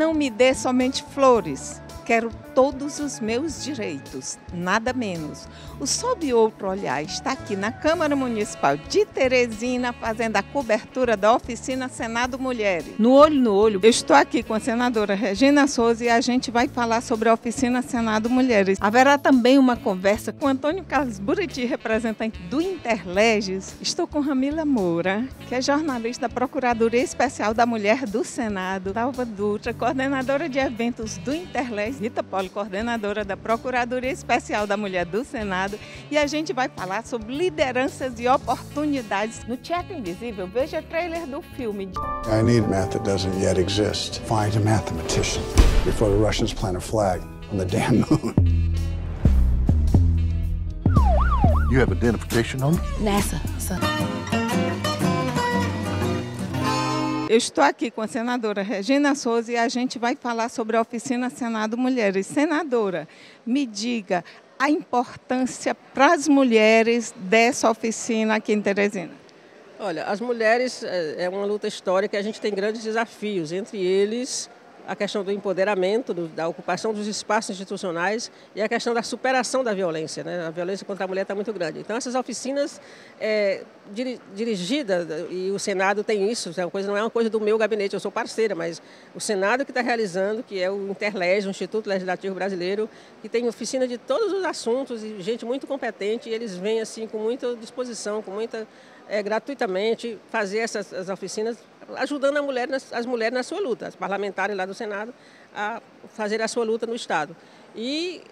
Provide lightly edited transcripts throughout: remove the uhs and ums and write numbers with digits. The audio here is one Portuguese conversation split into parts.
Não me dê somente flores. Quero todos os meus direitos, nada menos. O Sob Outro Olhar está aqui na Câmara Municipal de Teresina, fazendo a cobertura da oficina Senado Mulheres. No Olho, eu estou aqui com a senadora Regina Souza e a gente vai falar sobre a oficina Senado Mulheres. Haverá também uma conversa com Antônio Carlos Buriti, representante do Interleges. Estou com Ramila Moura, que é jornalista da Procuradoria Especial da Mulher do Senado, Dalva Dutra, coordenadora de eventos do Interleges, Rita Poli, coordenadora da Procuradoria Especial da Mulher do Senado, e a gente vai falar sobre lideranças e oportunidades. No Teatro Invisível, veja o trailer do filme. I need math that doesn't yet exist. Find a mathematician before the Russians plant a flag on the damn moon. You have identification on me? NASA, son. Eu estou aqui com a senadora Regina Souza e a gente vai falar sobre a oficina Senado Mulheres. Senadora, me diga a importância para as mulheres dessa oficina aqui em Teresina. Olha, as mulheres é uma luta histórica e a gente tem grandes desafios, entre eles a questão do empoderamento, da ocupação dos espaços institucionais e a questão da superação da violência, né? A violência contra a mulher está muito grande. Então, essas oficinas dirigidas, e o Senado tem isso, não é uma coisa do meu gabinete, eu sou parceira, mas o Senado que está realizando, que é o Interlege, o Instituto Legislativo Brasileiro, que tem oficina de todos os assuntos e gente muito competente, e eles vêm assim com muita disposição, com muita gratuitamente fazer essas oficinas, ajudando as mulheres na sua luta, as parlamentares lá do Senado a fazer a sua luta no Estado. E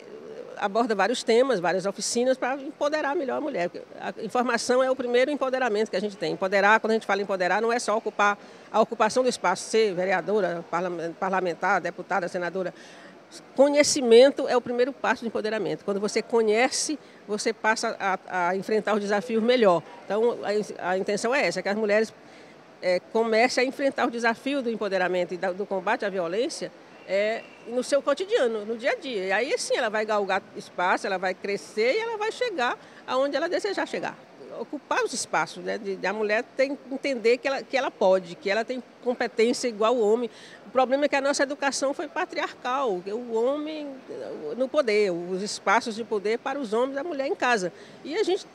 aborda vários temas, várias oficinas para empoderar melhor a mulher. A informação é o primeiro empoderamento que a gente tem. Empoderar, quando a gente fala empoderar, não é só ocupar a ocupação do espaço, ser vereadora, parlamentar, deputada, senadora. Conhecimento é o primeiro passo do empoderamento. Quando você conhece, você passa a enfrentar os desafios melhor. Então, a intenção é essa, que as mulheres comecem a enfrentar o desafio do empoderamento e do combate à violência no seu cotidiano, no dia a dia. E aí, sim, ela vai galgar espaço, ela vai crescer e ela vai chegar aonde ela desejar chegar. Ocupar os espaços, né? A mulher tem que entender que ela pode, que ela tem competência igual ao homem. O problema é que a nossa educação foi patriarcal, o homem no poder, os espaços de poder para os homens, a mulher em casa. E a gente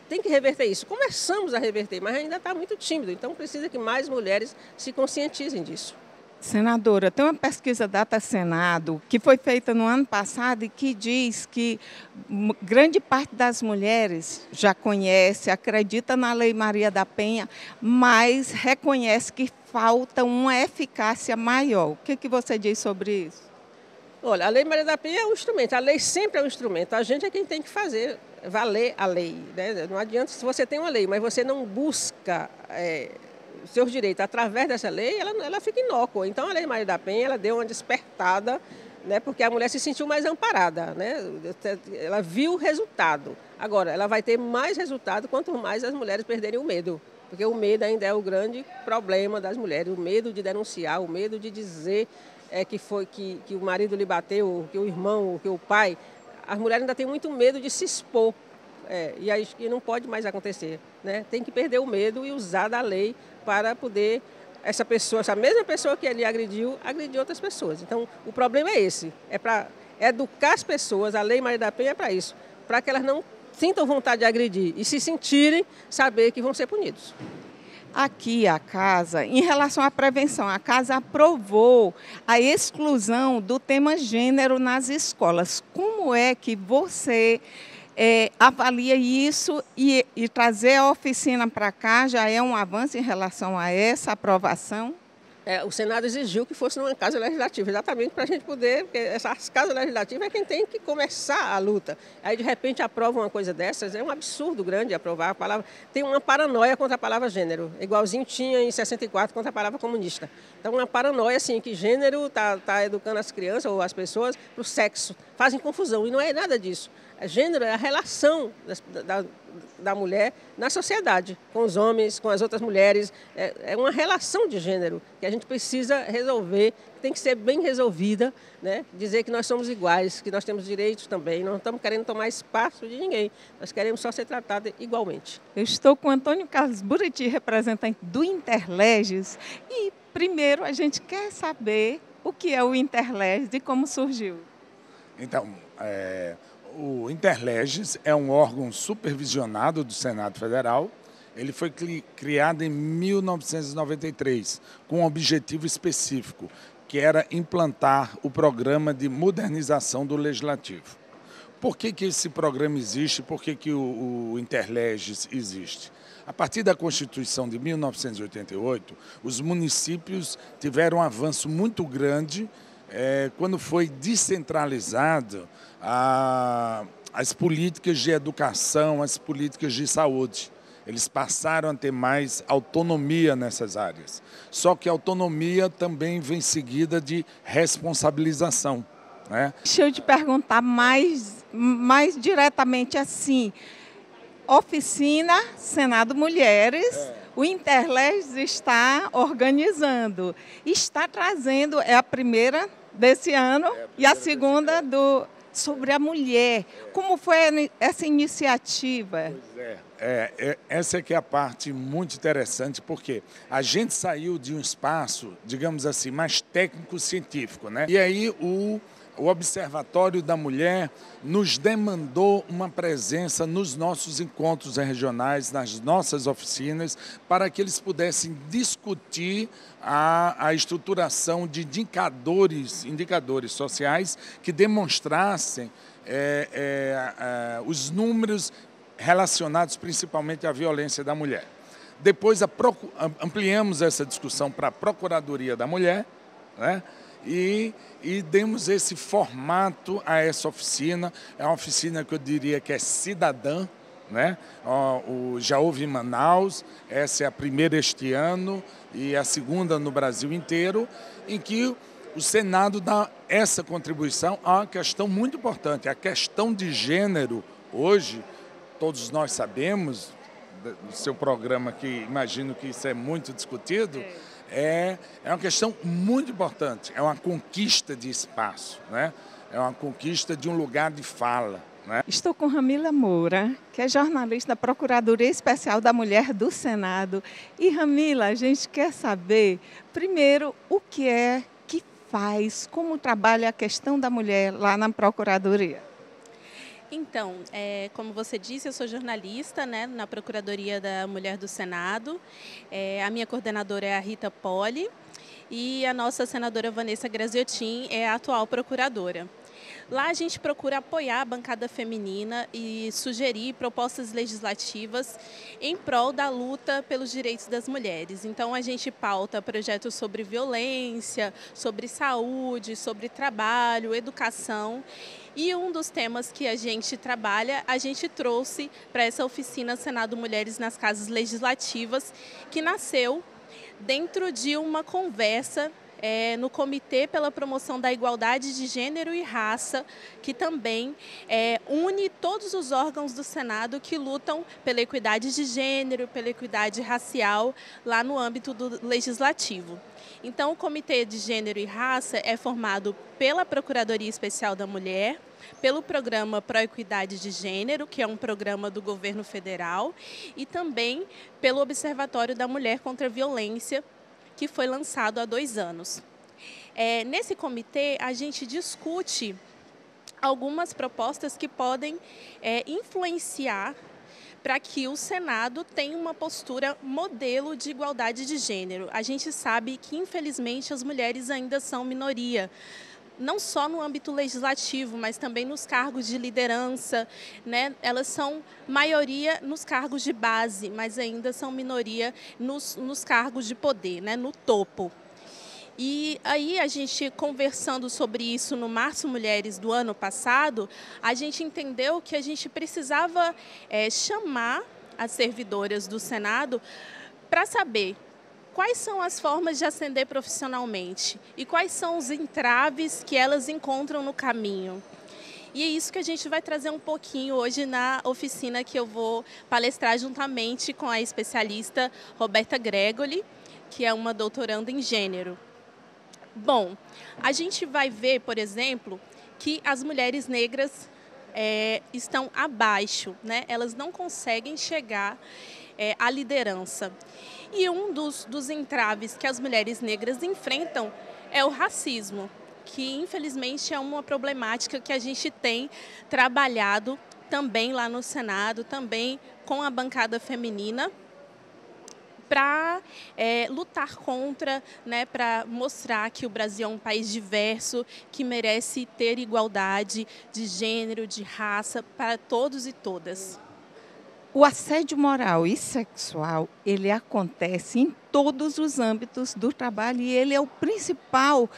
tem que reverter isso. Começamos a reverter, mas ainda está muito tímido. Então precisa que mais mulheres se conscientizem disso. Senadora, tem uma pesquisa Data Senado que foi feita no ano passado e que diz que grande parte das mulheres já conhece, acredita na Lei Maria da Penha, mas reconhece que falta uma eficácia maior. O que você diz sobre isso? Olha, a Lei Maria da Penha é um instrumento, a lei sempre é um instrumento, a gente é quem tem que fazer valer a lei, né? Não adianta se você tem uma lei, mas você não busca seus direitos através dessa lei, ela fica inócua. Então a Lei Maria da Penha ela deu uma despertada, né, porque a mulher se sentiu mais amparada, né? Ela viu o resultado. Agora, ela vai ter mais resultado quanto mais as mulheres perderem o medo, porque o medo ainda é o grande problema das mulheres, o medo de denunciar, o medo de dizer que o marido lhe bateu, que o irmão, que o pai. As mulheres ainda têm muito medo de se expor. E aí não pode mais acontecer, né? Tem que perder o medo e usar da lei para poder essa mesma pessoa que ele agrediu, agredir outras pessoas. Então, o problema é esse, é para educar as pessoas, a Lei Maria da Penha é para isso, para que elas não sintam vontade de agredir e se sentirem, saber que vão ser punidos. Aqui a casa, em relação à prevenção, a casa aprovou a exclusão do tema gênero nas escolas. Como é que você avalia isso e trazer a oficina para cá já é um avanço em relação a essa aprovação? O Senado exigiu que fosse numa casa legislativa, exatamente para a gente poder, porque essas casas legislativas é quem tem que começar a luta. Aí, de repente, aprova uma coisa dessas, é um absurdo grande aprovar a palavra. Tem uma paranoia contra a palavra gênero, igualzinho tinha em 64 contra a palavra comunista. Então, uma paranoia, assim, que gênero está educando as crianças ou as pessoas para o sexo. Fazem confusão, e não é nada disso. Gênero é a relação da mulher na sociedade, com os homens, com as outras mulheres. É uma relação de gênero que a gente precisa resolver, tem que ser bem resolvida, né? Dizer que nós somos iguais, que nós temos direitos também, não estamos querendo tomar espaço de ninguém, nós queremos só ser tratados igualmente. Eu estou com Antônio Carlos Buriti, representante do Interleges, e primeiro a gente quer saber O que é o Interleges e como surgiu? Então, o Interleges é um órgão supervisionado do Senado Federal. Ele foi criado em 1993, com um objetivo específico, que era implantar o programa de modernização do Legislativo. Por que esse programa existe? Por que o Interleges existe? A partir da Constituição de 1988, os municípios tiveram um avanço muito grande quando foi descentralizado as políticas de educação, as políticas de saúde. Eles passaram a ter mais autonomia nessas áreas. Só que a autonomia também vem seguida de responsabilização, né? Deixa eu te perguntar mais diretamente assim. Oficina Senado Mulheres, o Interleges está organizando, está trazendo, é a primeira desse ano e a segunda sobre a mulher. Como foi essa iniciativa? Pois essa é que é a parte muito interessante, porque a gente saiu de um espaço, digamos assim, mais técnico-científico, né? E aí o Observatório da Mulher nos demandou uma presença nos nossos encontros regionais, nas nossas oficinas, para que eles pudessem discutir a estruturação de indicadores sociais que demonstrassem os números relacionados principalmente à violência da mulher. Depois ampliamos essa discussão para a Procuradoria da Mulher, né? E demos esse formato a essa oficina. É uma oficina que eu diria que é cidadã, né? Já houve em Manaus, essa é a primeira este ano e a segunda no Brasil inteiro, em que o Senado dá essa contribuição a uma questão muito importante. A questão de gênero, hoje, todos nós sabemos, do seu programa que imagino que isso é muito discutido, é uma questão muito importante, é uma conquista de espaço, né? É uma conquista de um lugar de fala, né? Estou com Ramila Moura, que é jornalista da Procuradoria Especial da Mulher do Senado. E Ramila, a gente quer saber, primeiro, o que faz, como trabalha a questão da mulher lá na Procuradoria? Então, como você disse, eu sou jornalista, né, na Procuradoria da Mulher do Senado. A minha coordenadora é a Rita Poli e a nossa senadora Vanessa Graziotin é a atual procuradora. Lá a gente procura apoiar a bancada feminina e sugerir propostas legislativas em prol da luta pelos direitos das mulheres. Então a gente pauta projetos sobre violência, sobre saúde, sobre trabalho, educação. E um dos temas que a gente trabalha, a gente trouxe para essa oficina Senado Mulheres nas Casas Legislativas, que nasceu dentro de uma conversa no Comitê pela Promoção da Igualdade de Gênero e Raça, que também une todos os órgãos do Senado que lutam pela equidade de gênero, pela equidade racial, lá no âmbito do Legislativo. Então, o Comitê de Gênero e Raça é formado pela Procuradoria Especial da Mulher, pelo programa Proequidade de Gênero, que é um programa do governo federal, e também pelo Observatório da Mulher contra a Violência, que foi lançado há 2 anos. Nesse comitê, a gente discute algumas propostas que podem influenciar para que o Senado tenha uma postura modelo de igualdade de gênero. A gente sabe que, infelizmente, as mulheres ainda são minoria, não só no âmbito legislativo, mas também nos cargos de liderança, né? Elas são maioria nos cargos de base, mas ainda são minoria nos cargos de poder, né? No topo. E aí, a gente conversando sobre isso no Março Mulheres do ano passado, a gente entendeu que a gente precisava chamar as servidoras do Senado para saber quais são as formas de ascender profissionalmente e quais são os entraves que elas encontram no caminho. E é isso que a gente vai trazer um pouquinho hoje na oficina que eu vou palestrar juntamente com a especialista Roberta Gregoli, que é uma doutoranda em gênero. Bom, a gente vai ver, por exemplo, que as mulheres negras estão abaixo, né? Elas não conseguem chegar à liderança. E um dos entraves que as mulheres negras enfrentam É o racismo, que infelizmente é uma problemática que a gente tem trabalhado também lá no Senado, também com a bancada feminina, para lutar contra, né, para mostrar que o Brasil é um país diverso, que merece ter igualdade de gênero, de raça, para todos e todas. O assédio moral e sexual, ele acontece em todos os âmbitos do trabalho e ele é o principal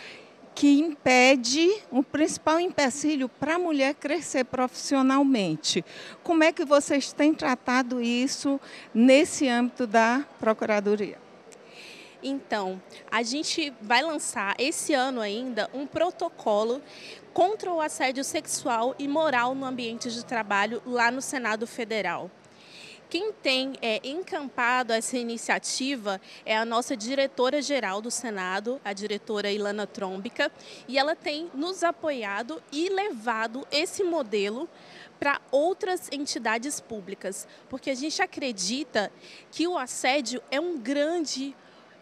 o principal empecilho para a mulher crescer profissionalmente. Como é que vocês têm tratado isso nesse âmbito da Procuradoria? Então, a gente vai lançar esse ano ainda um protocolo contra o assédio sexual e moral no ambiente de trabalho lá no Senado Federal. Quem tem encampado essa iniciativa é a nossa diretora-geral do Senado, a diretora Ilana Trombica, e ela tem nos apoiado e levado esse modelo para outras entidades públicas, porque a gente acredita que o assédio é um grande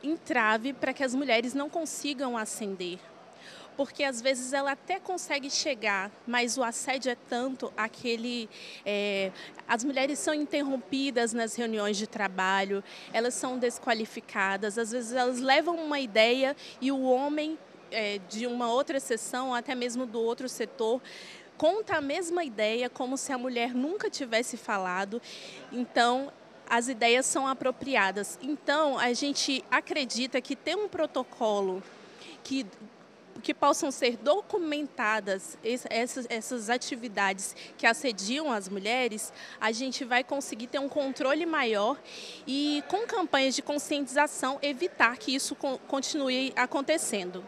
entrave para que as mulheres não consigam ascender. Porque às vezes ela até consegue chegar, mas o assédio é tanto as mulheres são interrompidas nas reuniões de trabalho, elas são desqualificadas, às vezes elas levam uma ideia e o homem de uma outra seção, até mesmo do outro setor, conta a mesma ideia como se a mulher nunca tivesse falado. Então, as ideias são apropriadas. Então, a gente acredita que ter um protocolo que possam ser documentadas essas atividades que assediam as mulheres, a gente vai conseguir ter um controle maior e, com campanhas de conscientização, evitar que isso continue acontecendo.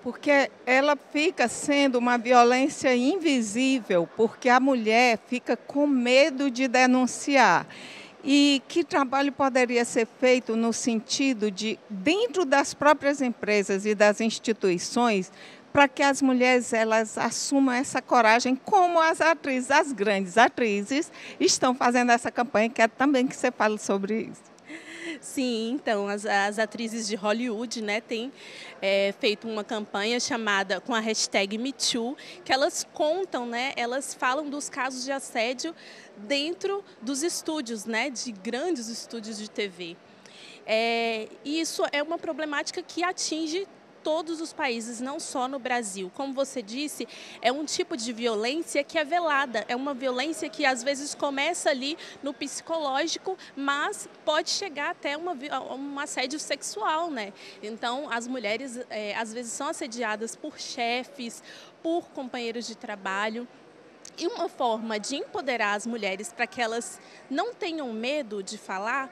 Porque ela fica sendo uma violência invisível, porque a mulher fica com medo de denunciar. E que trabalho poderia ser feito no sentido de, dentro das próprias empresas e das instituições, para que as mulheres elas assumam essa coragem, como as atrizes, as grandes atrizes, estão fazendo essa campanha. Quero também que você fale sobre isso. Sim, então, as atrizes de Hollywood, né, têm feito uma campanha chamada com a hashtag MeToo, que elas contam, né, elas falam dos casos de assédio dentro dos estúdios, né, de grandes estúdios de TV. E isso é uma problemática que atinge todos os países, não só no Brasil. Como você disse, é um tipo de violência que é velada, é uma violência que às vezes começa ali no psicológico, mas pode chegar até um assédio sexual, né? Então, as mulheres às vezes são assediadas por chefes, por companheiros de trabalho. E uma forma de empoderar as mulheres para que elas não tenham medo de falar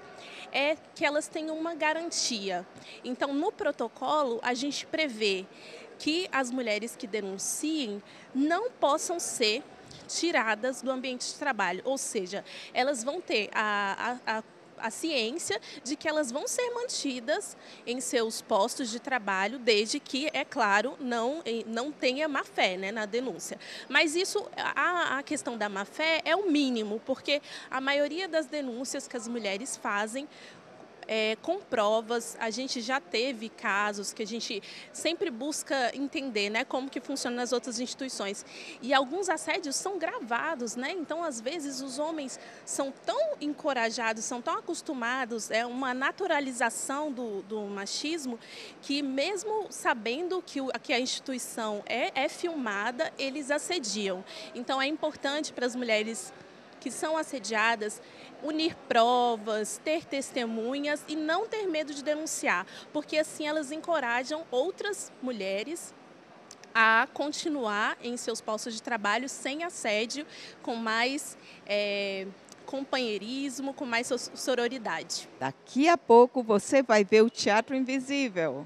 é que elas tenham uma garantia. Então, no protocolo, a gente prevê que as mulheres que denunciem não possam ser tiradas do ambiente de trabalho, ou seja, elas vão ter a ciência de que elas vão ser mantidas em seus postos de trabalho, desde que, é claro, não tenha má-fé, né, na denúncia. Mas isso, a questão da má-fé é o mínimo, porque a maioria das denúncias que as mulheres fazem com provas, a gente já teve casos que a gente sempre busca entender, né, como que funciona nas outras instituições. E alguns assédios são gravados, né? Então, às vezes, os homens são tão encorajados, são tão acostumados, uma naturalização do machismo, que mesmo sabendo que a instituição é filmada, eles assediam. Então, é importante para as mulheres que são assediadas unir provas, ter testemunhas e não ter medo de denunciar, porque assim elas encorajam outras mulheres a continuar em seus postos de trabalho sem assédio, com mais companheirismo, com mais sororidade. Daqui a pouco você vai ver o Teatro Invisível.